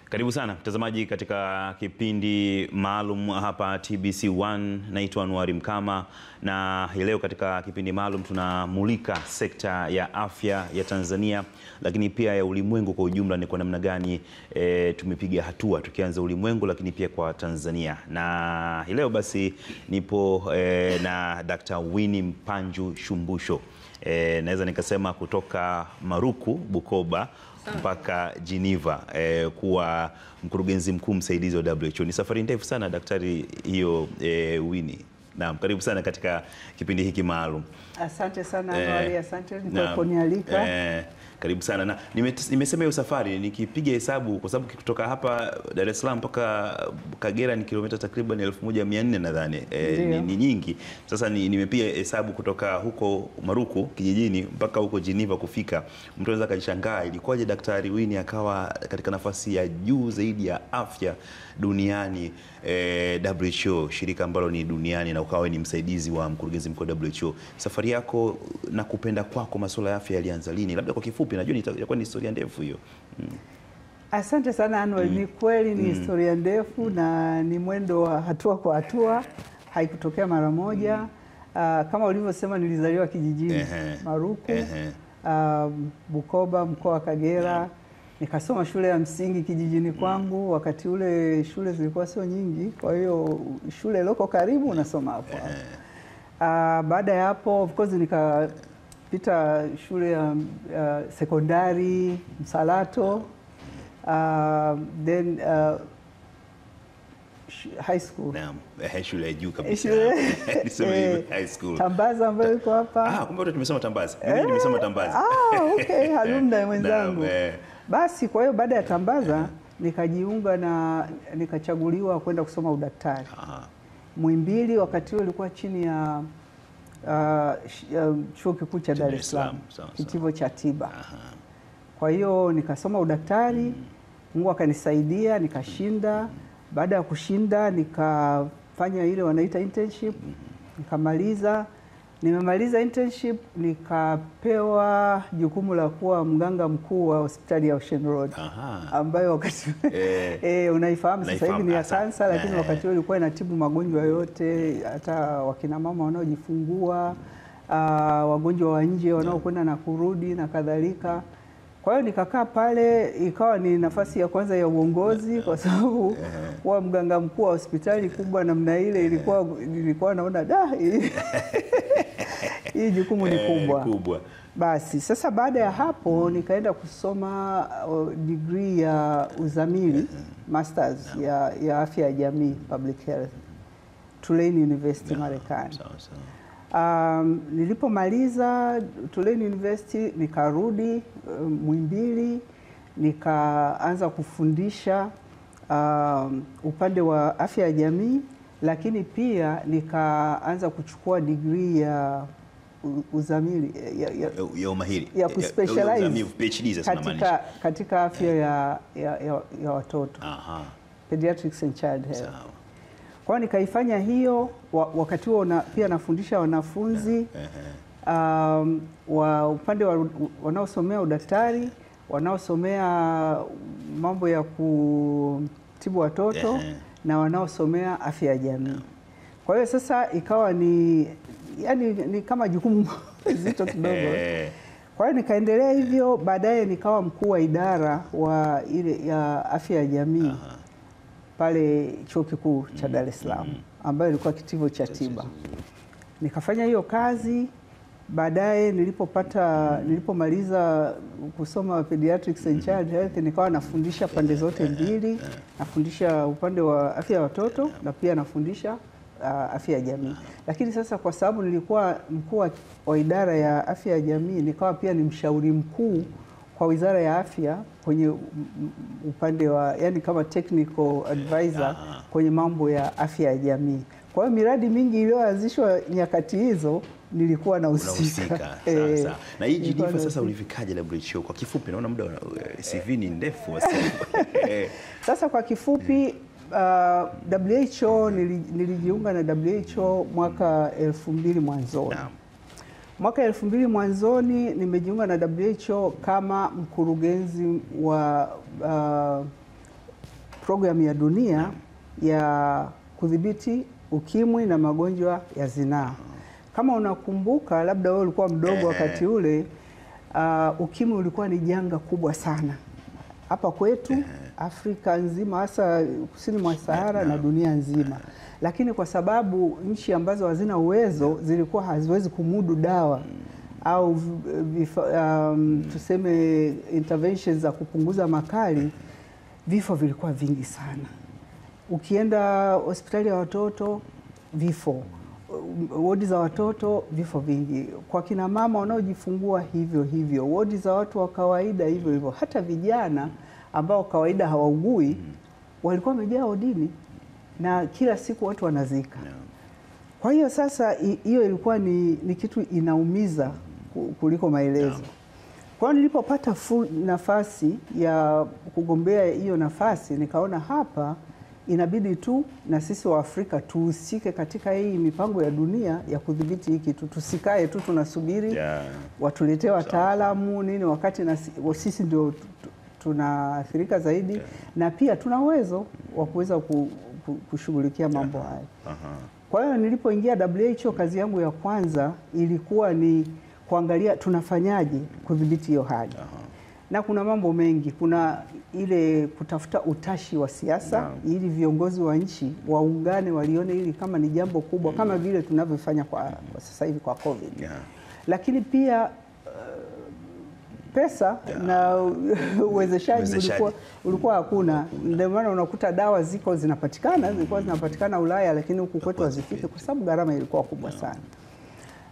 Karibu sana mtazamaji katika kipindi maalum hapa TBC1. Naitwa Anuari Mkama, na hii leo katika kipindi maalum tunamulika sekta ya afya ya Tanzania, lakini pia ya ulimwengu kwa ujumla. Ni kwa namna gani tumepiga hatua tukianza ulimwengu, lakini pia kwa Tanzania. Na hii leo basi nipo na Dr. Winnie Mpanju Shumbusho, naweza nikasema kutoka Maruku, Bukoba mpaka Geneva, kuwa mkurugenzi mkuu msaidizi wa WHO. Ni safari ndefu sana daktari hiyo, Winnie. Naam, karibu sana katika kipindi hiki maalum. Asante sana Anuari, asante kwa kunialika. Karibu sana. Na nimesema hiyo safari nikipiga hesabu, kwa sababu kutoka hapa Dar es Salaam mpaka Kagera ni kilomita takriban 1400 nadhani. Ni nyingi. Sasa nimepiga hesabu kutoka huko Maruku kijijini mpaka huko Geneva kufika. Mtu anaweza kujishangaa ilikuwaje daktari Winnie akawa katika nafasi ya juu zaidi ya afya duniani, WHO, shirika ambalo ni duniani, na ukawa ni msaidizi wa mkurugenzi mkuu wa WHO. Safari yako na kupenda kwako masuala ya afya yalianza lini? Labda kwa kifupi, najua itakuwa ni historia ndefu hiyo. Asante sana Anuari. Ni kweli ni historia ndefu na ni mwendo wa hatua kwa hatua, haikutokea mara moja. Kama ulivyosema, nilizaliwa kijijini Maruku, Bukoba, mkoa wa Kagera. Nikasoma shule ya msingi kijijini kwangu. Wakati ule shule zilikuwa sio nyingi, kwa hiyo shule loko karibu unasoma hapo. Baada ya hapo of course nikapita shule ya sekondari Msalato, then high school. Naam, shule ya juu kabisa. High school. Tambaza ambayo iko hapa. Kumbe tumesoma Tambaza. Mimi nimesoma Tambaza. Okay, alumni mwenzangu. Basi kwa hiyo baada ya Tambaza nikajiunga na nikachaguliwa kwenda kusoma udaktari. Muhimbili. Wakati huo ilikuwa chini ya chuo kikuu cha Dar es Salaam, kitivo cha tiba. Kwa hiyo nikasoma udaktari, Mungu akanisaidia, nikashinda. Baada ya kushinda nikafanya ile wanaita internship, nikamaliza. Nimemaliza internship, nikapewa jukumu la kuwa mganga mkuu wa hospitali ya Ocean Road, ambayo wakati unaifahamu sasa hivi ni ya kansa, lakini wakati huo ilikuwa inatibu magonjwa yote, hata wakina mama wanaojifungua, wagonjwa wa nje wanaokwenda na kurudi na kadhalika. Kwa hiyo nikakaa pale, ikawa ni nafasi ya kwanza ya uongozi, kwa sababu kuwa mganga mkuu wa hospitali kubwa namna ile ilikuwa naona hii jukumu ni kubwa. Basi sasa baada ya hapo nikaenda kusoma degree ya uzamili, masters ya afya ya jamii, public health, Tulane University, Marekani. Nilipomaliza Tulane University nikarudi Muhimbili, nikaanza kufundisha upande wa afya ya jamii, lakini pia nikaanza kuchukua degree ya uzamili ya umahiri ya kuspecialize katika afya ya watoto, pediatrics and child health. Kwa nikaifanya hiyo. Wakati huo pia nafundisha wanafunzi wa upande wanaosomea udaktari, wanaosomea mambo ya kutibu watoto, na wanaosomea afya ya jamii. Kwa hiyo sasa ikawa ni kama jukumu zito kidogo. Kwa hiyo nikaendelea hivyo. Baadaye nikawa mkuu wa idara wa ile ya afya ya jamii pale chuo kikuu cha Dar es Salaam, ambayo ilikuwa kitivo cha tiba. Nikafanya hiyo kazi. Baadaye nilipomaliza kusoma pediatrics and child health, nikawa nafundisha pande zote mbili. Nafundisha upande wa afya ya watoto na pia nafundisha afya ya jamii. Lakini sasa kwa sababu nilikuwa mkuu wa idara ya afya ya jamii, nikawa pia ni mshauri mkuu kwa Wizara ya Afya kwenye upande wa kama technical advisor kwenye mambo ya afya ya jamii. Kwa hiyo miradi mingi iliyoanzishwa nyakati hizo nilikuwa nahusika. Sawa. Na hii Geneva sasa ulifikaje WHO? Kwa kifupi, naona muda CV ni ndefu Sasa kwa kifupi, WHO nilijiunga na WHO mwaka 2000 mwanzoni. Mwaka 2000 mwanzoni nimejiunga na WHO kama mkurugenzi wa programu ya dunia ya kudhibiti ukimwi na magonjwa ya zinaa. Kama unakumbuka, labda wewe ulikuwa mdogo wakati ule, ukimwi ulikuwa ni janga kubwa sana hapa kwetu Afrika nzima, hasa kusini mwa Sahara na dunia nzima. Lakini kwa sababu nchi ambazo hazina uwezo zilikuwa haziwezi kumudu dawa au tuseme interventions za kupunguza makali, vifo vilikuwa vingi sana. Ukienda hospitali ya watoto, vifo. Wodi za watoto, vifo vingi. Kwa kina mama wanaojifungua hivyo hivyo. Wodi za watu wa kawaida hivyo hivyo. Hata vijana ambao kawaida hawaugui walikuwa wamejaa wodini na kila siku watu wanazika. Kwa hiyo sasa hiyo ilikuwa ni kitu inaumiza kuliko maelezo. Kwa hiyo nilipopata nafasi ya kugombea hiyo nafasi, nikaona hapa inabidi tu na sisi wa Afrika tuhusike katika hii mipango ya dunia ya kudhibiti hiki kitu. Tusikae tu tunasubiri watuletee wataalamu nini, wakati na sisi ndio tunaathirika zaidi na pia tuna uwezo wa kuweza kushughulikia mambo haya. Kwa hiyo nilipoingia WHO, kazi yangu ya kwanza ilikuwa ni kuangalia tunafanyaje kudhibiti hiyo hali. Na kuna mambo mengi, kuna ile kutafuta utashi wa siasa ili viongozi wa nchi waungane, walione hili kama ni jambo kubwa kama vile tunavyofanya kwa sasa hivi kwa COVID. Lakini pia pesa na uwezeshaji ulikuwa hakuna. Ndio maana unakuta dawa zilikuwa zinapatikana Ulaya, lakini huku kwetu hazifiki kwa sababu gharama ilikuwa kubwa sana.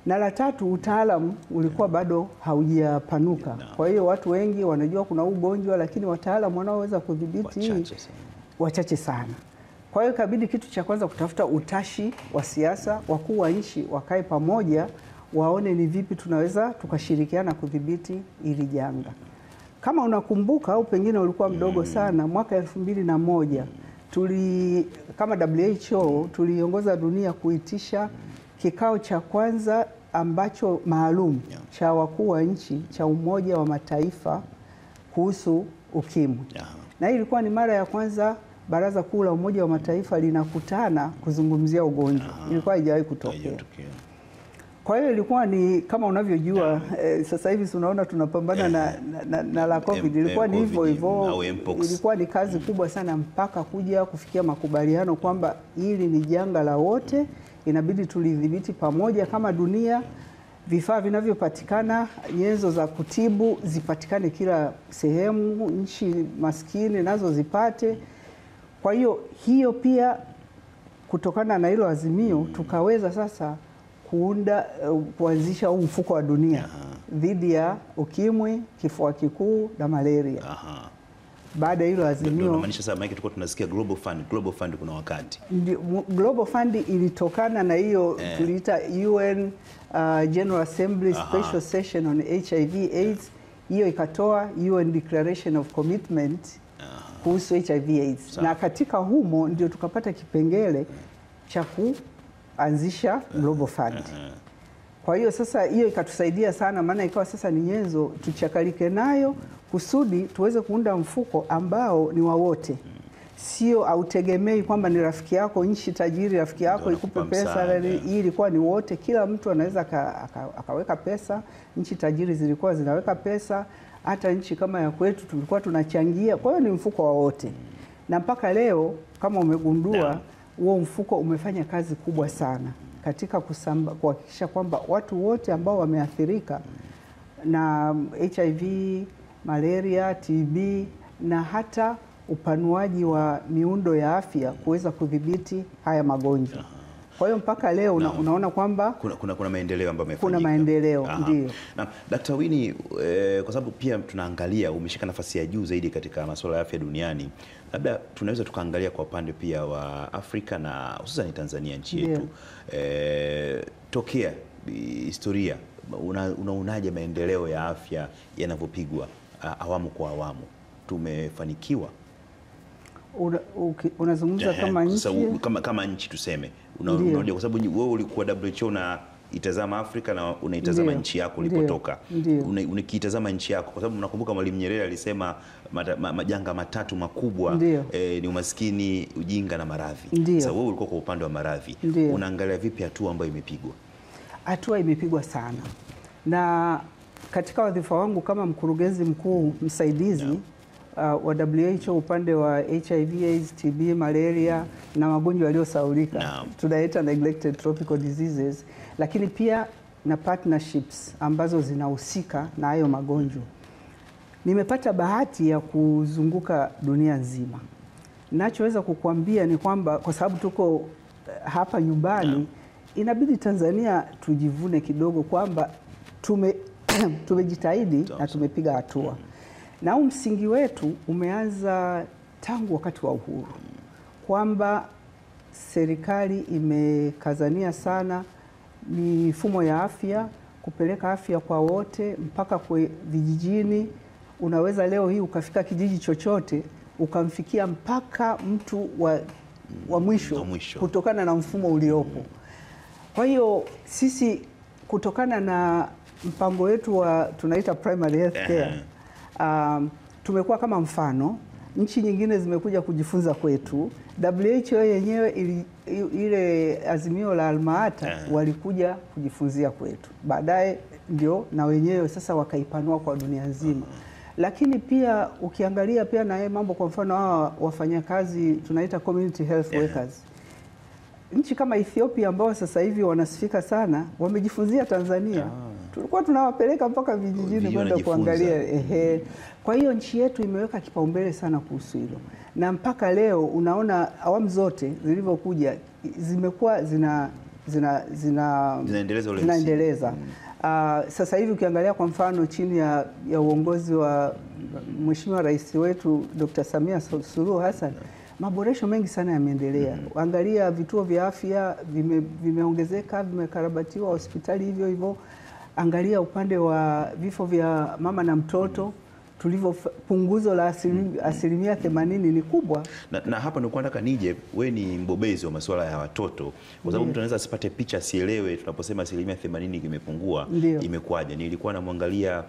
Na la tatu, utaalamu ulikuwa bado haujapanuka. Kwa hiyo watu wengi wanajua kuna ugonjwa, lakini wataalamu wanaoweza kudhibiti wachache sana. Kwa hiyo ikabidi kitu cha kwanza kutafuta utashi wa siasa, wakuu wa nchi wakae pamoja, waone ni vipi tunaweza tukashirikiana kudhibiti ili janga. Kama unakumbuka au pengine ulikuwa mdogo sana, mwaka 2001 kama WHO tuliongoza dunia kuitisha kikao cha kwanza ambacho maalum cha wakuu wa nchi cha Umoja wa Mataifa kuhusu ukimwi. Na hii ilikuwa ni mara ya kwanza Baraza Kuu la Umoja wa Mataifa linakutana kuzungumzia ugonjwa. Ilikuwa haijawahi kutokea. Kwa hiyo ilikuwa ni kama unavyojua sasa hivi tunaona tunapambana na la COVID. Ilikuwa ni hivyo hivyo. Ilikuwa ni kazi kubwa sana mpaka kuja kufikia makubaliano kwamba hili ni janga la wote, inabidi tulidhibiti pamoja kama dunia. Vifaa vinavyopatikana, nyenzo za kutibu zipatikane kila sehemu, nchi maskini nazo zipate. Kwa hiyo pia kutokana na hilo azimio tukaweza sasa kuanzisha huu mfuko wa dunia dhidi ya ukimwi, kifua kikuu na malaria. Baada hilo azimio, unamaanisha sasa maana tulikuwa tunasikia Global Fund kuna wakati. Global Fund ilitokana na hiyo tuliita UN General Assembly Special Session on HIV AIDS. Hiyo ikatoa UN Declaration of Commitment kuhusu HIV AIDS. Na katika humo ndio tukapata kipengele cha kuanzisha Global Fund. Kwa hiyo sasa hiyo ikatusaidia sana, maana ikawa sasa ni nyenzo tuchakalike nayo kusudi tuweze kuunda mfuko ambao ni wa wote. Sio autegemei kwamba ni rafiki yako nchi tajiri rafiki yako ikupe pesa. Hii ilikuwa ni wote, kila mtu anaweza akaweka pesa. Nchi tajiri zilikuwa zinaweka pesa, hata nchi kama ya kwetu tulikuwa tunachangia. Kwa hiyo ni mfuko wa wote. Na mpaka leo kama umegundua huo mfuko umefanya kazi kubwa sana katika kuhakikisha kwamba watu wote ambao wameathirika na HIV, malaria, TB na hata upanuaji wa miundo ya afya kuweza kudhibiti haya magonjwa. Kwa hiyo mpaka leo unaona kwamba kuna maendeleo ambayo yamefanyika. Kuna maendeleo, ndio. Na Dr. Winnie, kwa sababu pia tunaangalia umeshika nafasi ya juu zaidi katika masuala ya afya duniani, labda tunaweza tukaangalia kwa upande pia wa Afrika na hususan Tanzania nchi yetu. Tokea historia, unaonaje maendeleo ya afya yanavyopigwa awamu kwa awamu? Tumefanikiwa? Unazungumza kama nchi? Kama nchi tuseme. Unaona kwa sababu wewe ulikuwa WHO na unaitazama Afrika na unaitazama nchi yako ulipotoka. Unaitazama nchi yako, kwa sababu mnakumbuka Mwalimu Nyerere alisema majanga matatu makubwa ni umaskini, ujinga na maradhi. Sasa wewe ulikuwa kwa upande wa maradhi. Unaangalia vipi hatua ambayo imepigwa? Hatua imepigwa sana, na katika wadhifa wangu kama mkurugenzi mkuu msaidizi wa WHO upande wa HIV/AIDS, TB, malaria na magonjwa yaliyosahaulika, tunaita neglected tropical diseases, lakini pia na partnerships ambazo zinahusika na hayo magonjwa. Nimepata bahati ya kuzunguka dunia nzima. Ninachoweza kukuambia ni kwamba kwa sababu tuko hapa nyumbani, inabidi Tanzania tujivune kidogo kwamba tumejitahidi na tumepiga hatua. Na msingi wetu umeanza tangu wakati wa uhuru, kwamba serikali imekazania sana mifumo ya afya, kupeleka afya kwa wote mpaka kwa vijijini. Unaweza leo hii ukafika kijiji chochote ukamfikia mpaka mtu wa mwisho kutokana na mfumo uliopo. Kwa hiyo sisi kutokana na mpango wetu wa tunaita primary health care, tumekuwa kama mfano. Nchi nyingine zimekuja kujifunza kwetu. WHO yenyewe ile azimio la Alma-Ata walikuja kujifunzia kwetu. Baadaye ndio na wenyewe sasa wakaipanua kwa dunia nzima. Lakini pia ukiangalia pia na mambo, kwa mfano hawa wafanyakazi tunaita community health workers. Nchi kama Ethiopia ambao sasa hivi wanasifika sana, wamejifunzia Tanzania. Tulikuwa tunawapeleka mpaka vijijini kwenda kuangalia. Kwa hiyo nchi yetu imeweka kipaumbele sana kuhusu hilo. Na mpaka leo unaona awamu zote zilivyokuja zimekuwa zinaendeleza. Sasa hivi ukiangalia kwa mfano chini ya uongozi wa Mheshimiwa Rais wetu Dr. Samia Suluhu Hassan, maboresho mengi sana yameendelea. Angalia vituo vya afya vimeongezeka, vimekarabatiwa, hospitali hivyo hivyo. Angalia upande wa vifo vya mama na mtoto, punguzo la asilimia 80 ni kubwa. Na hapa ndio nataka nije, wewe ni mbobezi wa masuala ya watoto, kwa sababu mtu anaweza asipate picha, sielewe tunaposema asilimia 80 imepungua imekwaje. Nilikuwa namwangalia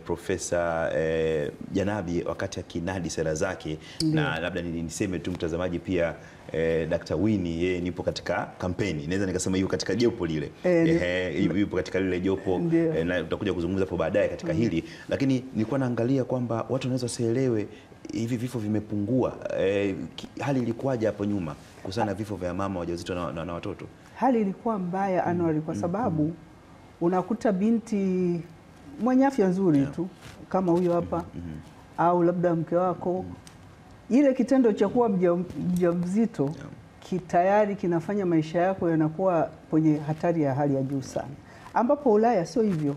Profesa Janabi wakati akinadi sera zake, na labda niseme tu mtazamaji pia Dr. Winnie, yeye nipo katika kampeni, naweza nikasema hiyo katika jopo lile, yupo katika lile jopo, na tutakuja kuzungumza hapo baadaye katika hili. Lakini nilikuwa naangalia kwamba watu wanaweza wasielewe hivi vifo vimepungua. Hali ilikuwaje hapo nyuma kuhusiana na vifo vya mama wajawazito na watoto? Hali ilikuwa mbaya Anwar, kwa sababu unakuta binti mwenye afya nzuri tu kama huyo hapa, au labda mke wako, ile kitendo cha kuwa mjamzito tayari kinafanya maisha yako yanakuwa kwenye hatari ya hali ya juu sana, ambapo Ulaya sio hivyo.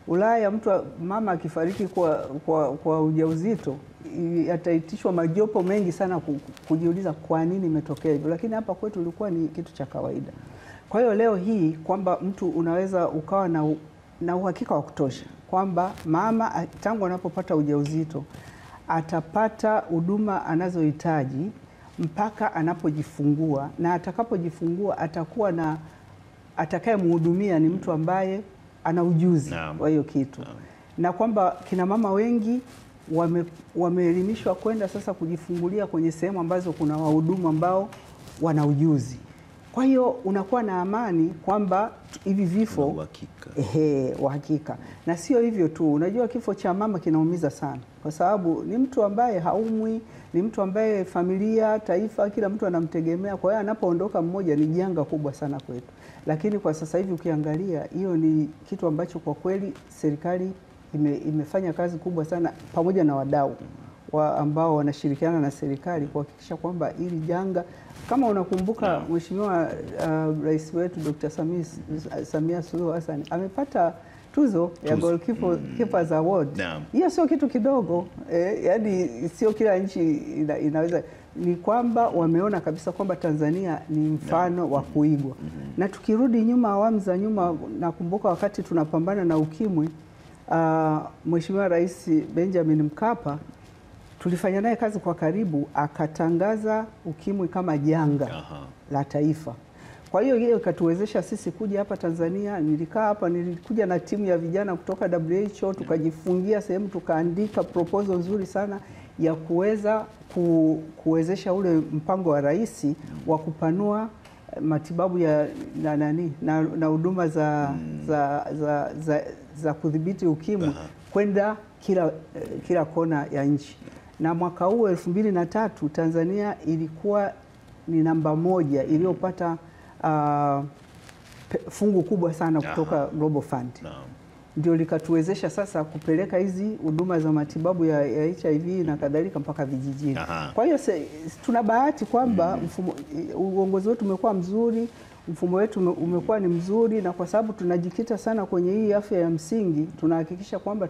Ulaya mama akifariki kwa ujauzito ataitishwa majopo mengi sana kujiuliza kwa nini imetokea hivyo, lakini hapa kwetu ilikuwa ni kitu cha kawaida. Kwa hiyo leo hii kwamba mtu unaweza ukawa na uhakika wa kutosha kwamba mama tangu anapopata ujauzito atapata huduma anazohitaji mpaka anapojifungua, na atakapojifungua atakuwa na atakayemhudumia ni mtu ambaye ana ujuzi wa hiyo kitu. Na kwamba kina mama wengi wameelimishwa kwenda sasa kujifungulia kwenye sehemu ambazo kuna wahudumu ambao wana ujuzi. Kwa hiyo unakuwa na amani kwamba hivi vifo uhakika. Na sio hivyo tu, unajua kifo cha mama kinaumiza sana, kwa sababu ni mtu ambaye haumwi, ni mtu ambaye familia, taifa, kila mtu anamtegemea. Kwa hiyo anapoondoka mmoja ni janga kubwa sana kwetu. Lakini kwa sasa hivi ukiangalia, hiyo ni kitu ambacho kwa kweli serikali imefanya kazi kubwa sana pamoja na wadau ambao wanashirikiana na serikali kuhakikisha kwamba hili janga, kama unakumbuka Mheshimiwa Rais wetu Dr. Samia Suluhu Hassan amepata tuzo ya Goalkeepers Award. Hiyo sio kitu kidogo, yani sio kila nchi inaweza. Ni kwamba wameona kabisa kwamba Tanzania ni mfano wa kuigwa. Na tukirudi nyuma, awamu za nyuma, nakumbuka wakati tunapambana na ukimwi, Mheshimiwa Rais Benjamin Mkapa tulifanya naye kazi kwa karibu, akatangaza ukimwi kama janga la taifa. Kwa hiyo ile ikatuwezesha sisi kuja hapa Tanzania. Nilikaa hapa, nilikuja na timu ya vijana kutoka WHO, tukajifungia sehemu, tukaandika proposal nzuri sana ya kuweza kuwezesha ule mpango wa rais wa kupanua matibabu ya na huduma za kudhibiti ukimwi kwenda kila kona ya nchi. Na mwaka huu 2003 Tanzania ilikuwa ni namba 1 iliyopata fungu kubwa sana kutoka Global Fund. Ndio likatuwezesha sasa kupeleka hizi huduma za matibabu ya HIV na kadhalika mpaka vijijini. Kwa hiyo tuna bahati kwamba uongozi wetu umekuwa mzuri, mfumo wetu umekuwa ni mzuri, na kwa sababu tunajikita sana kwenye hii afya ya msingi, tunahakikisha kwamba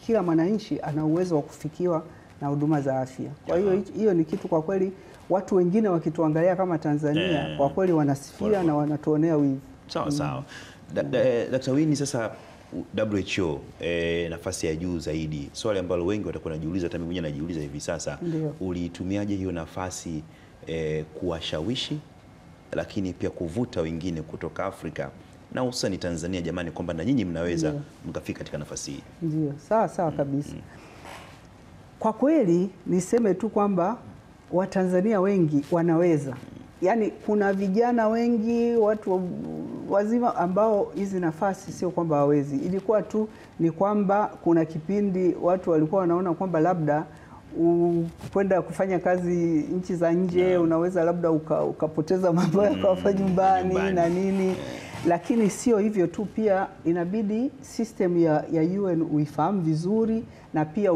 kila mwananchi ana uwezo wa kufikiwa na huduma za afya. Kwa hiyo ni kitu kwa kweli watu wengine wakituangalia kama Tanzania kwa kweli wanasifia na wanatuonea wivu. Sawa. Dr. Winnie, sasa WHO nafasi ya juu zaidi, swali ambalo wengi watakuwa wanajiuliza, hata mimi mwenyewe najiuliza hivi sasa, ulitumiaje hiyo nafasi kuwashawishi lakini pia kuvuta wengine kutoka Afrika na hususan Tanzania, jamani, kwamba na nyinyi mnaweza mkafika katika nafasi hii? Ndio, sawa kabisa. Kwa kweli niseme tu kwamba Watanzania wengi wanaweza. Yaani kuna vijana wengi, watu wazima ambao hizi nafasi sio kwamba hawezi. Ilikuwa tu ni kwamba kuna kipindi watu walikuwa wanaona kwamba labda kwenda kufanya kazi nchi za nje unaweza labda ukapoteza mambo yako hapa nyumbani na nini. Lakini sio hivyo tu, pia inabidi system ya UN uifahamu vizuri, na pia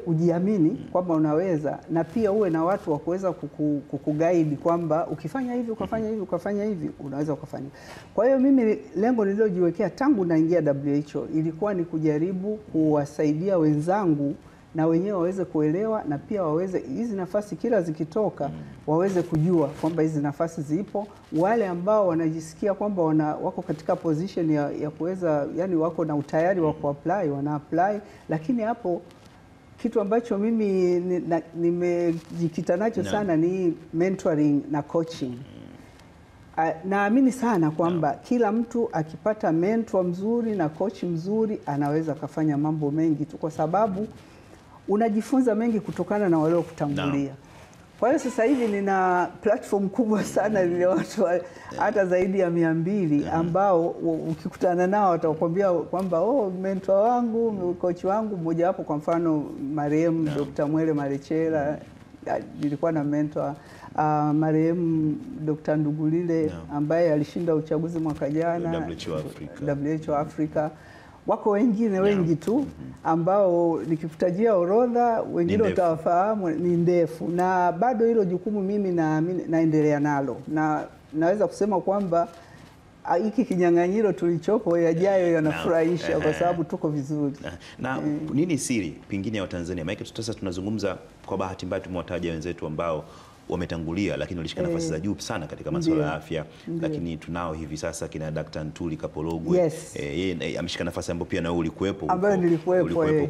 ujiamini kwamba unaweza, na pia uwe na watu wa kuweza kukuguide kwamba ukifanya hivi ukafanya hivi unaweza ukafanya. Kwa hiyo mimi lengo nililojiwekea tangu naingia WHO ilikuwa ni kujaribu kuwasaidia wenzangu na wenyewe waweze kuelewa, na pia waweze hizi nafasi kila zikitoka waweze kujua kwamba hizi nafasi zipo. Wale ambao wanajisikia kwamba wako katika position ya kuweza, yani wako na utayari wa kuapply, wana apply. Lakini hapo kitu ambacho mimi nimejikita nacho sana ni mentoring na coaching. Naamini sana kwamba kila mtu akipata mentor mzuri na coach mzuri anaweza kufanya mambo mengi tu, kwa sababu unajifunza mengi kutokana na walio kutangulia. Kwa hiyo sasa hivi nina platform kubwa sana ile watu hata zaidi ya 200 ambao ukikutana nao watakwambia kwamba mentor wangu, coach wangu mmoja wapo, kwa mfano marehemu Dr. Mwele Marechera, nilikuwa na mentor marehemu Dr. Ndugulile ambaye alishinda uchaguzi mwaka jana WHO Africa. Wako wengine wengi tu ambao nikikutajia orodha wengine utawafahamu, ni ndefu, na bado hilo jukumu mimi naendelea nalo, na naweza kusema kwamba hiki kinyang'anyiro tulichopo yajayo yanafurahisha kwa sababu tuko vizuri. Na nini siri pengine ya Watanzania? Maana sasa tunazungumza, kwa bahati mbaya tumewataja wenzetu ambao wametangulia lakini walishika nafasi za juu sana katika masuala ya afya. Lakini tunao hivi sasa kina Dr. Ntuli Kapologwe, yeye ameshika nafasi ambayo pia na wewe ulikuwepo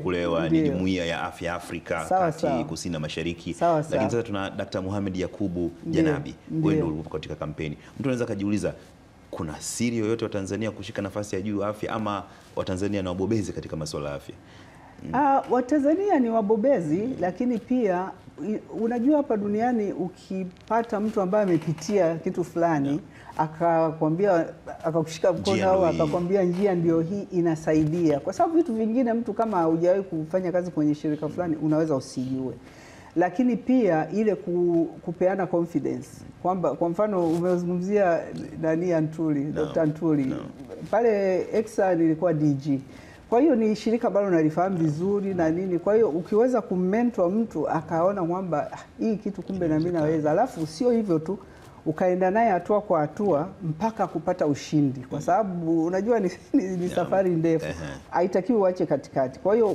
kule ni Jumuiya ya Afya Afrika kati kusini na mashariki. Lakini sasa tuna Dr. Mohamed Yakubu Janabi, wewe ndio ulipo katika kampeni. Mtu anaweza kujiuliza, kuna siri yoyote wa Tanzania kushika nafasi ya juu afya, ama Watanzania na wabobezi katika masuala ya afya? Watanzania ni wabobezi, lakini pia unajua hapa duniani ukipata mtu ambaye amepitia kitu fulani akakwambia, akakushika mkono au akakwambia njia ndio hii, inasaidia. Kwa sababu vitu vingine mtu kama hujawahi kufanya kazi kwenye shirika fulani unaweza usijue. Lakini pia ile kupeana confidence kwamba, kwa mfano umezungumzia Ntuli, Dr. Ntuli pale Exa nilikuwa DG. Kwa hiyo ni shirika ambalo nalifahamu vizuri na nini. Kwa hiyo ukiweza kummentor mtu akaona kwamba hii kitu kumbe na mimi naweza, alafu sio hivyo tu, ukaenda naye hatua kwa hatua mpaka kupata ushindi, kwa sababu unajua ni safari ndefu, haitakiwi uache katikati. Kwa hiyo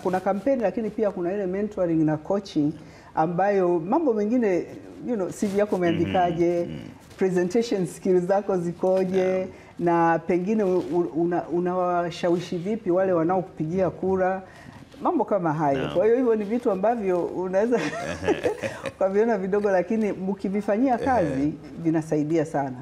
kuna kampeni, lakini pia kuna ile mentoring na coaching ambayo mambo mengine CV yako umeandikaje, presentation skills zako zikoje, na pengine unawashawishi vipi wale wanaokupigia kura. mambo kama hayo. Kwa hiyo hivyo ni vitu ambavyo unaweza ukaviona vidogo, lakini mkivifanyia kazi vinasaidia sana.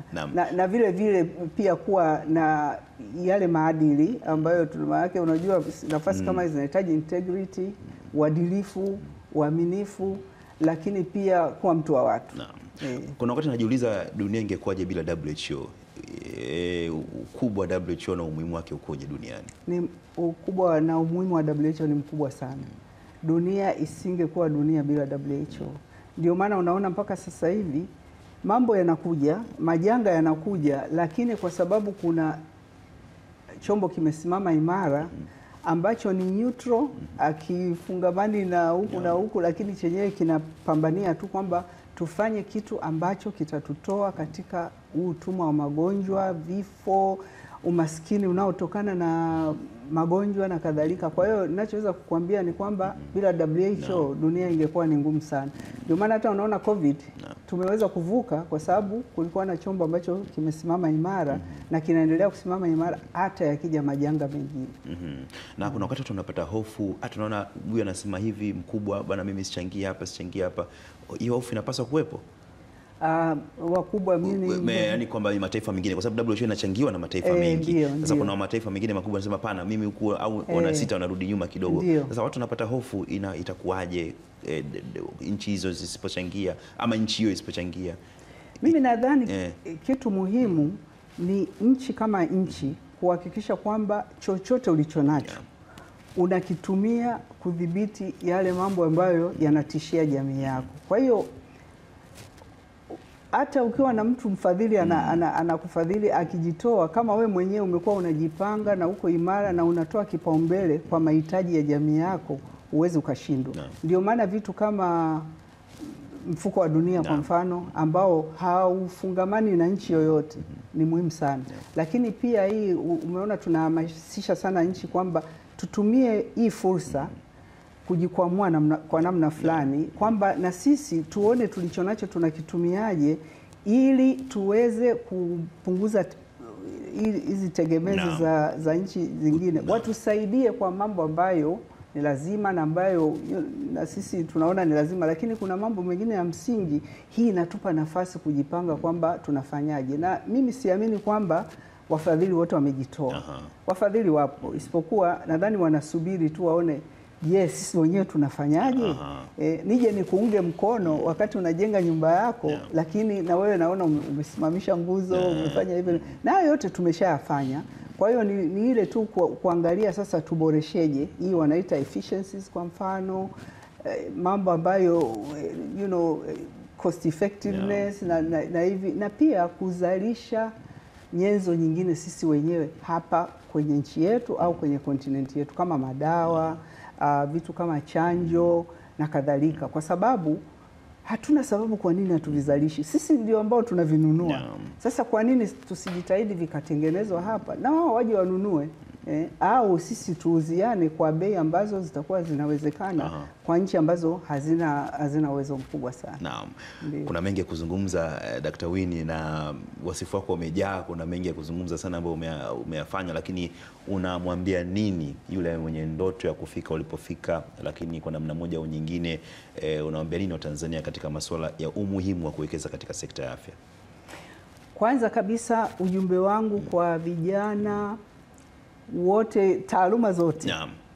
Na vile vile pia kuwa na yale maadili ambayo tunamake, unajua nafasi kama hizi zinahitaji integrity, uadilifu, uaminifu, lakini pia kuwa mtu wa watu. Kuna wakati najiuliza dunia ingekuwaje bila WHO? Ukubwa wa WHO na umuhimu wake ukoje duniani? Ni ukubwa na umuhimu wa WHO ni mkubwa sana. Dunia isingekuwa dunia bila WHO. Ndio maana unaona mpaka sasa hivi mambo yanakuja, majanga yanakuja, lakini kwa sababu kuna chombo kimesimama imara ambacho ni neutral, akifungamani na huku na huku, lakini chenyewe kinapambania tu kwamba tufanye kitu ambacho kitatutoa katika utumwa wa magonjwa, vifo, umaskini unaotokana na magonjwa na kadhalika. Kwa hiyo ninachoweza kukuambia ni kwamba bila WHO dunia ingekuwa ni ngumu sana. Ndio maana hata unaona COVID tumeweza kuvuka kwa sababu kulikuwa na chombo ambacho kimesimama imara na kinaendelea kusimama imara hata yakija majanga mengine. Na kuna wakati tunapata hofu, hata tunaona huyu anasema hivi mkubwa, bwana mimi sichangia hapa. Hiyo hofu inapaswa kuwepo. Wakubwa yani kwamba mataifa mengine, kwa sababu WHO inachangiwa na mataifa mengi. Sasa kuna mataifa mengine makubwa yanasema pana mimi huku au wana sita wanarudi nyuma kidogo. Sasa watu wanapata hofu, itakuwaje nchi hizo zisipochangia ama nchi hiyo isipochangia? Mimi nadhani kitu muhimu ni nchi kama nchi kuhakikisha kwamba chochote ulichonacho unakitumia kudhibiti yale mambo ambayo yanatishia jamii yako. Kwa hiyo hata ukiwa na mtu mfadhili anakufadhili akijitoa, kama we mwenyewe umekuwa unajipanga na uko imara na unatoa kipaumbele kwa mahitaji ya jamii yako, uweze ukashindwa. Ndio maana vitu kama mfuko wa dunia kwa mfano ambao haufungamani na nchi yoyote ni muhimu sana. Lakini pia hii umeona tunahamasisha sana nchi kwamba tutumie hii fursa kujikwamua kwa namna fulani, kwamba na sisi tuone tulichonacho tunakitumiaje ili tuweze kupunguza hizi tegemezi za nchi zingine. Watusaidie kwa mambo ambayo ni lazima na ambayo na sisi tunaona ni lazima, lakini kuna mambo mengine ya msingi. Hii inatupa nafasi kujipanga kwamba tunafanyaje. Na mimi siamini kwamba wafadhili wote wamejitoa. Wafadhili wapo, isipokuwa nadhani wanasubiri tu waone sisi wenyewe tunafanyaje. Nije nikuunge mkono wakati unajenga nyumba yako, lakini na wewe naona umesimamisha nguzo, umefanya hivyo, na hayo yote tumeshayafanya. Kwa hiyo ni ile tu kuangalia sasa tuboresheje. Hii wanaita efficiencies kwa mfano, mambo ambayo cost effectiveness na hivi, na pia kuzalisha nyenzo nyingine sisi wenyewe hapa kwenye nchi yetu au kwenye kontinenti yetu, kama madawa, vitu kama chanjo na kadhalika, kwa sababu hatuna sababu kwa nini hatuvizalishi. Sisi ndio ambao tunavinunua. Sasa kwa nini tusijitahidi vikatengenezwa hapa na wao waje wanunue, au sisi tuuziane kwa bei ambazo zitakuwa zinawezekana kwa nchi ambazo hazina uwezo mkubwa sana. Kuna mengi ya kuzungumza Dr. Winnie, na wasifu wako umejaa. Kuna mengi ya kuzungumza sana ambayo umeyafanya, lakini unamwambia nini yule mwenye ndoto ya kufika ulipofika, lakini kwa namna moja au nyingine unamwambia nini Watanzania katika masuala ya umuhimu wa kuwekeza katika sekta ya afya? Kwanza kabisa ujumbe wangu kwa vijana wote, taaluma zote,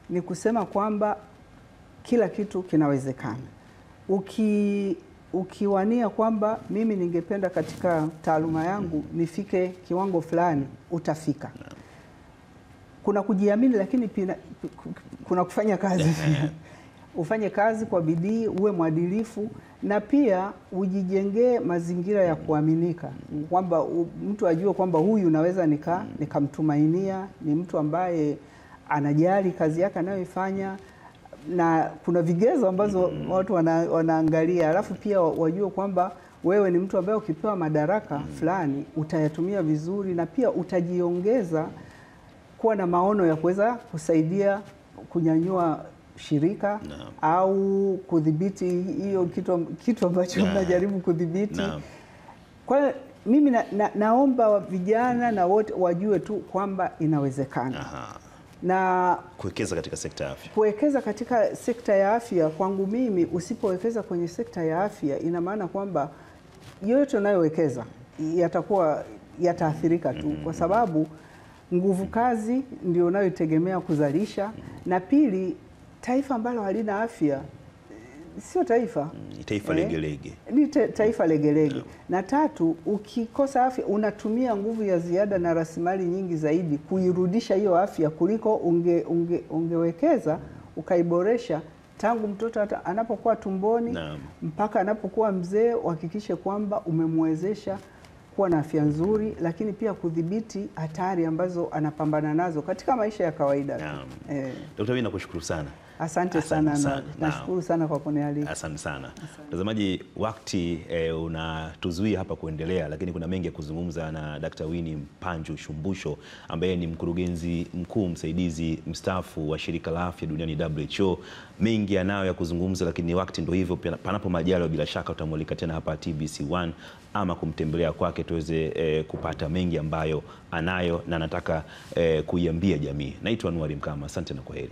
ni kusema kwamba kila kitu kinawezekana. Ukiwania kwamba mimi ningependa katika taaluma yangu nifike kiwango fulani, utafika. Kuna kujiamini, lakini pia kuna kufanya kazi. Ufanye kazi kwa bidii, uwe mwadilifu, na pia ujijengee mazingira ya kuaminika, kwamba mtu ajue kwamba huyu naweza nikamtumainia, ni mtu ambaye anajali kazi yake anayoifanya, na kuna vigezo ambazo watu wanaangalia. Alafu pia wajue kwamba wewe ni mtu ambaye ukipewa madaraka fulani utayatumia vizuri, na pia utajiongeza kuwa na maono ya kuweza kusaidia kunyanyua shirika au kudhibiti hiyo kitu ambacho mnajaribu kudhibiti. Kwa hiyo mimi naomba vijana na wote wajue tu kwamba inawezekana. Na kuwekeza katika sekta ya afya. Kuwekeza katika sekta ya afya, kwangu mimi, usipowekeza kwenye sekta ya afya, ina maana kwamba yote unayowekeza yataathirika tu, kwa sababu nguvu kazi ndio unayotegemea kuzalisha, na pili, taifa ambalo halina afya sio taifa. Taifa legelege. Ni taifa legelege. Na tatu, ukikosa afya unatumia nguvu ya ziada na rasilimali nyingi zaidi kuirudisha hiyo afya kuliko ungewekeza ukaiboresha tangu mtoto anapokuwa tumboni mpaka anapokuwa mzee. Uhakikishe kwamba umemwezesha kuwa na afya nzuri, lakini pia kudhibiti hatari ambazo anapambana nazo katika maisha ya kawaida. Dr. Winnie, nakushukuru sana. Asante sana. Nashukuru sana kwa kunialika. Asante sana. Mtazamaji, wakati unatuzuia hapa kuendelea, lakini kuna mengi ya kuzungumza na Dr. Winnie Mpanju Shumbusho ambaye ni mkurugenzi mkuu msaidizi mstaafu wa shirika la afya duniani WHO. Mengi anayo ya kuzungumza, lakini wakati ndio hivyo. Panapo majaliwa, bila shaka utamulika tena hapa TBC1 ama kumtembelea kwake tuweze kupata mengi ambayo anayo na anataka kuiambia jamii. Naitwa Anwar Mkama. Asante na kwaheri.